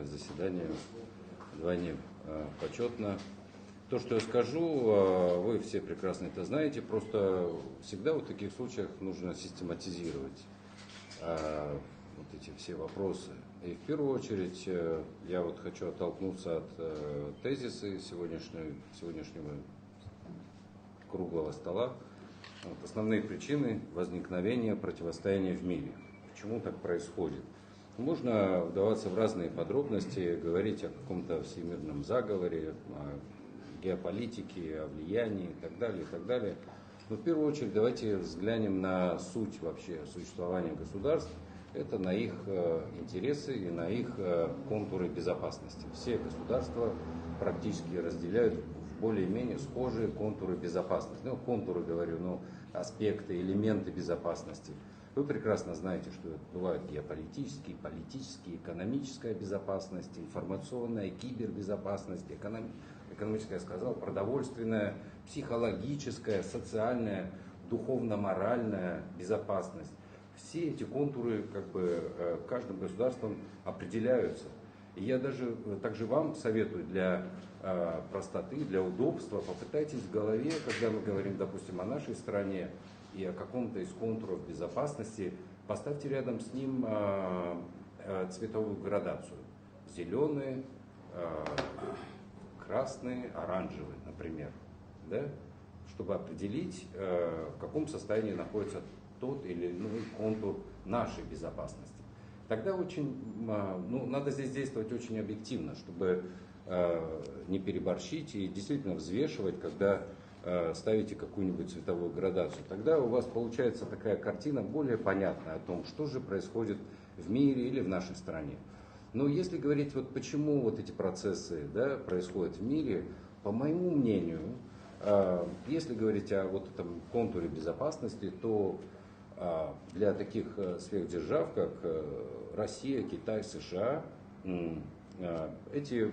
заседание вдвойне почетно. То, что я скажу, вы все прекрасно это знаете, просто всегда в таких случаях нужно систематизировать вот эти все вопросы. И в первую очередь я хочу оттолкнуться от тезиса сегодняшнего круглого стола. Основные причины возникновения противостояния в мире. Почему так происходит? Можно вдаваться в разные подробности, говорить о каком-то всемирном заговоре, о геополитике, о влиянии и так далее, и так далее. Но в первую очередь давайте взглянем на суть вообще существования государств. Это на их интересы и на их контуры безопасности. Все государства практически разделяют в более-менее схожие контуры безопасности. Контуры, говорю, аспекты, элементы безопасности. Вы прекрасно знаете, что бывают геополитические, политические, экономическая безопасность, информационная, кибербезопасность, экономическая, я сказал, продовольственная, психологическая, социальная, духовно-моральная безопасность. Все эти контуры каждым государством определяются. И я также вам советую для простоты, для удобства, попытайтесь в голове, когда мы говорим, допустим, о нашей стране и о каком-то из контуров безопасности, поставьте рядом с ним цветовую градацию. Зеленые, красные, оранжевые, например. Да? Чтобы определить, в каком состоянии находится тот или иной контур нашей безопасности. Тогда надо здесь действовать очень объективно, чтобы не переборщить и действительно взвешивать, когда ставите какую-нибудь цветовую градацию. Тогда у вас получается такая картина более понятная о том, что же происходит в мире или в нашей стране. Но если говорить, почему эти процессы происходят в мире, по моему мнению, если говорить о этом контуре безопасности, то для таких сверхдержав, как Россия, Китай, США, эти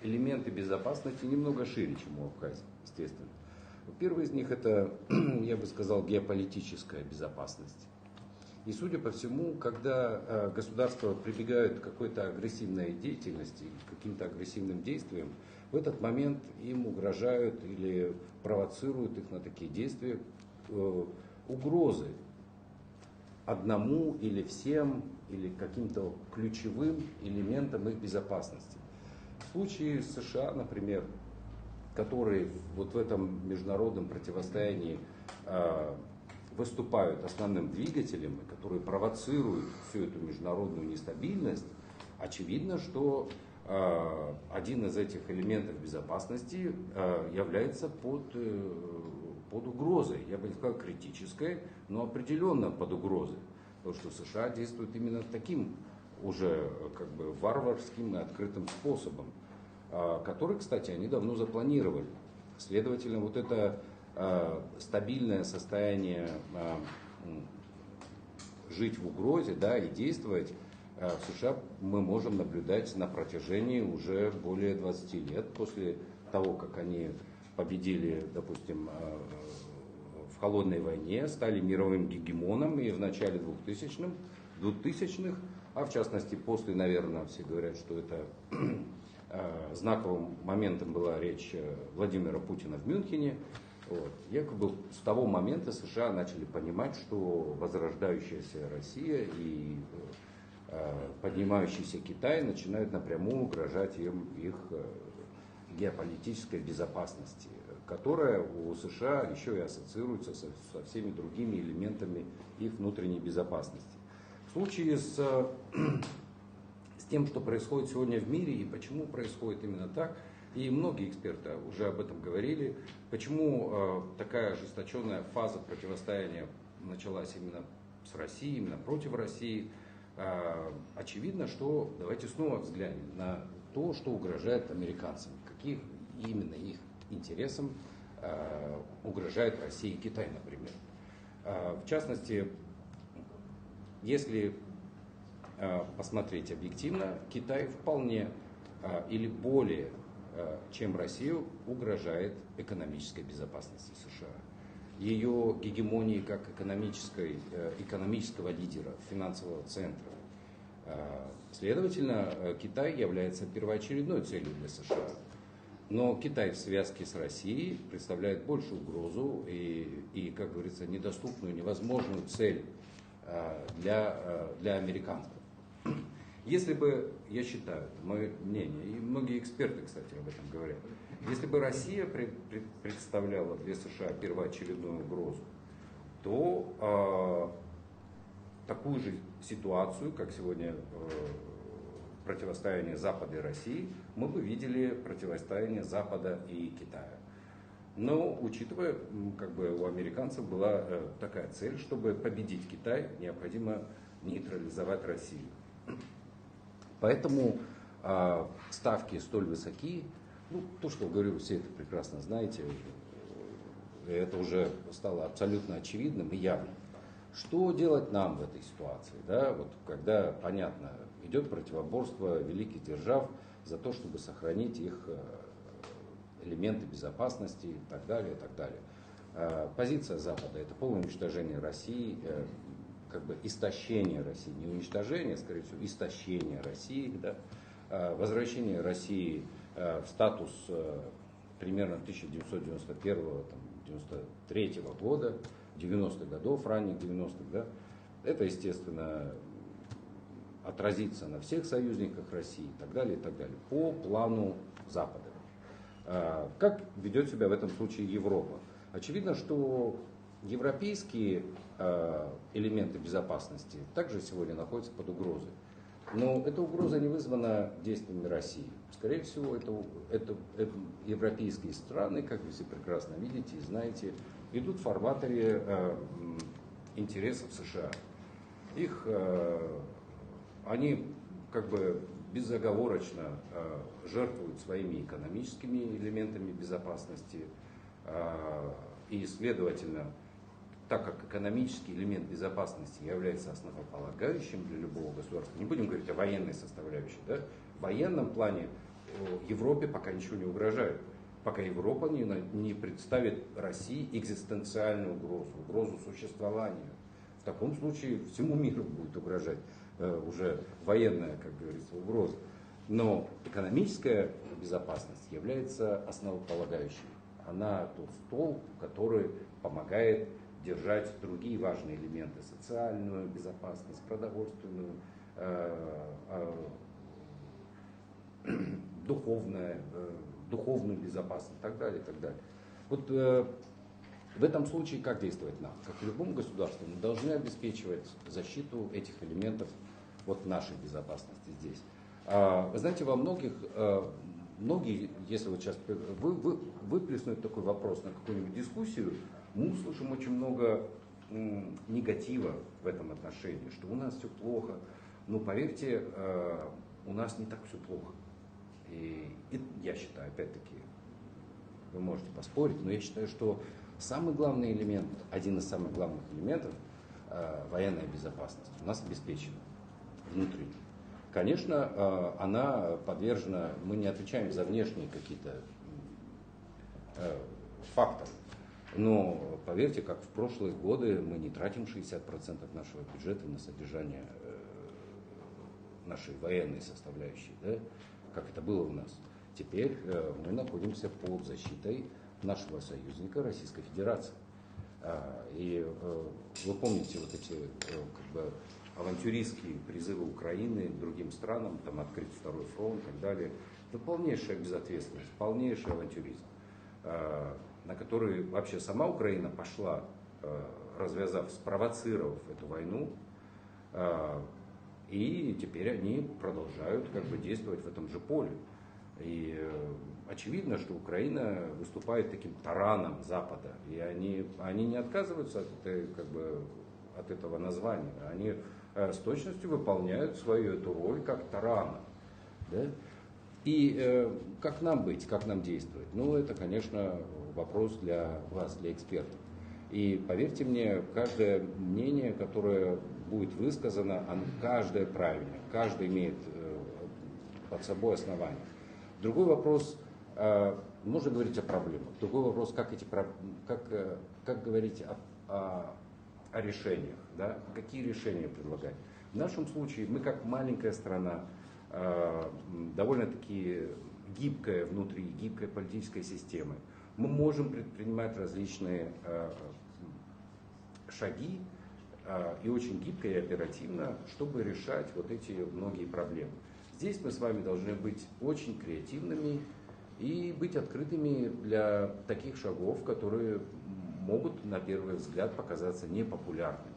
элементы безопасности немного шире, чем у Абхазии, естественно. Первый из них это, я бы сказал, геополитическая безопасность. И судя по всему, когда государства прибегают к какой-то агрессивной деятельности, к каким-то агрессивным действиям, в этот момент им угрожают или провоцируют их на такие действия угрозы одному или всем, или каким-то ключевым элементам их безопасности. В случае с США, например, которые в этом международном противостоянии выступают основным двигателем, которые провоцируют всю эту международную нестабильность, очевидно, что один из этих элементов безопасности является под угрозой, я бы не сказал критической, но определенно под угрозой. Потому что США действуют именно таким уже варварским и открытым способом, который, кстати, они давно запланировали. Следовательно, это стабильное состояние жить в угрозе, и действовать в США мы можем наблюдать на протяжении уже более 20 лет после того, как они победили, допустим, в холодной войне, стали мировым гегемоном и в начале 2000-х, а в частности после, наверное, все говорят, что это знаковым моментом была речь Владимира Путина в Мюнхене. Якобы с того момента США начали понимать, что возрождающаяся Россия и поднимающийся Китай начинают напрямую угрожать им их геополитической безопасности, которая у США еще и ассоциируется со всеми другими элементами их внутренней безопасности. В случае с тем, что происходит сегодня в мире и почему происходит именно так, и многие эксперты уже об этом говорили, почему такая ожесточенная фаза противостояния началась именно с Россией, именно против России. Очевидно, что давайте снова взглянем на то, что угрожает американцам, каких именно их интересам угрожает Россия и Китай, например. В частности, если посмотреть объективно, Китай вполне или более, чем Россию, угрожает экономической безопасности США. Ее гегемонии как экономического лидера, финансового центра. Следовательно, Китай является первоочередной целью для США. Но Китай в связке с Россией представляет большую угрозу и, как говорится, недоступную, невозможную цель для американцев. Если бы, я считаю, это мое мнение, и многие эксперты, кстати, об этом говорят, если бы Россия представляла для США первоочередную угрозу, то такую же ситуацию, как сегодня противостояние Запада и России, мы бы видели противостояние Запада и Китая. Но, учитывая, как бы у американцев была такая цель, чтобы победить Китай, необходимо нейтрализовать Россию. Поэтому ставки столь высоки. Ну, то, что говорю, все это прекрасно знаете, это уже стало абсолютно очевидным и явным. Что делать нам в этой ситуации? Да? Вот, когда, понятно, идет противоборство великих держав за то, чтобы сохранить их элементы безопасности и так далее, и так далее. Позиция Запада — это полное уничтожение России, как бы истощение России, не уничтожение, скорее всего, истощение России, да? Возвращение России в статус примерно 1991-1993 года, 90-х годов, ранних 90-х, да? Это, естественно, отразится на всех союзниках России и так далее, по плану Запада. Как ведет себя в этом случае Европа? Очевидно, что европейские элементы безопасности также сегодня находятся под угрозой. Но эта угроза не вызвана действиями России. Скорее всего, это европейские страны, как вы все прекрасно видите и знаете, идут в фарватере интересов США. Они как бы безоговорочно жертвуют своими экономическими элементами безопасности, и, следовательно, так как экономический элемент безопасности является основополагающим для любого государства, не будем говорить о военной составляющей, да? В военном плане Европе пока ничего не угрожает, пока Европа не представит России экзистенциальную угрозу существования. В таком случае всему миру будет угрожать уже военная, как говорится, угроза. Но экономическая безопасность является основополагающей. Она тот столб, который помогает держать другие важные элементы: социальную безопасность, продовольственную, духовную безопасность и так далее, и так далее. Вот в этом случае как действовать нам? Как и любому государству, мы должны обеспечивать защиту этих элементов вот нашей безопасности здесь. Вы знаете, многие, если вот сейчас выплеснуть такой вопрос на какую-нибудь дискуссию, мы услышим очень много негатива в этом отношении, что у нас все плохо. Но поверьте, у нас не так все плохо. И я считаю, опять-таки, вы можете поспорить, но я считаю, что самый главный элемент, один из самых главных элементов военной безопасности у нас обеспечена внутри. Конечно, она подвержена, мы не отвечаем за внешние какие-то факторы, но поверьте, как в прошлые годы мы не тратим 60% нашего бюджета на содержание нашей военной составляющей, да, как это было у нас. Теперь мы находимся под защитой нашего союзника Российской Федерации. И вы помните вот эти как бы авантюристские призывы Украины другим странам, там открыть второй фронт и так далее. Это полнейшая безответственность, полнейший авантюризм, на который вообще сама Украина пошла, развязав, спровоцировав эту войну, и теперь они продолжают как бы действовать в этом же поле. И очевидно, что Украина выступает таким тараном Запада, и они не отказываются от этого названия, они с точностью выполняют свою эту роль как тарана. Да? И как нам быть, как нам действовать? Ну, это, конечно, вопрос для вас, для экспертов. И поверьте мне, каждое мнение, которое будет высказано, каждое правильно, каждый имеет под собой основание. Другой вопрос, можно говорить о проблемах. Другой вопрос, как говорить о решениях, да? Какие решения предлагать. В нашем случае мы как маленькая страна, довольно-таки гибкая внутри, гибкой политической системы, мы можем предпринимать различные шаги и очень гибко и оперативно, чтобы решать вот эти многие проблемы. Здесь мы с вами должны быть очень креативными и быть открытыми для таких шагов, которые могут на первый взгляд показаться непопулярными.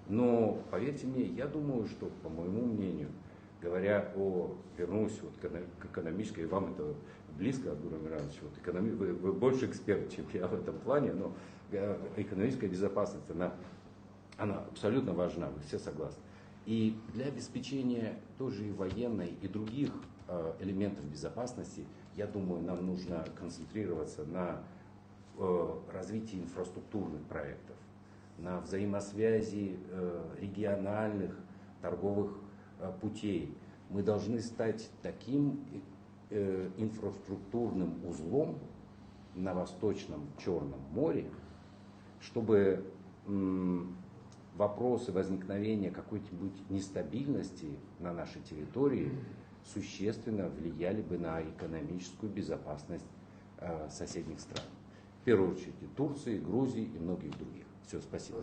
Но поверьте мне, я думаю, что, по моему мнению, говоря вернусь вот к экономической, и вам это близко, Абдурахман Миронович, вот вы больше эксперт, чем я в этом плане, но экономическая безопасность, она абсолютно важна, вы все согласны. И для обеспечения тоже и военной, и других элементов безопасности, я думаю, нам нужно концентрироваться на развитии инфраструктурных проектов, на взаимосвязи региональных торговых путей. Мы должны стать таким инфраструктурным узлом на Восточном Черном море, чтобы вопросы возникновения какой-нибудь нестабильности на нашей территории существенно влияли бы на экономическую безопасность соседних стран. В первую очередь и Турции, Грузии и многих других. Все, спасибо.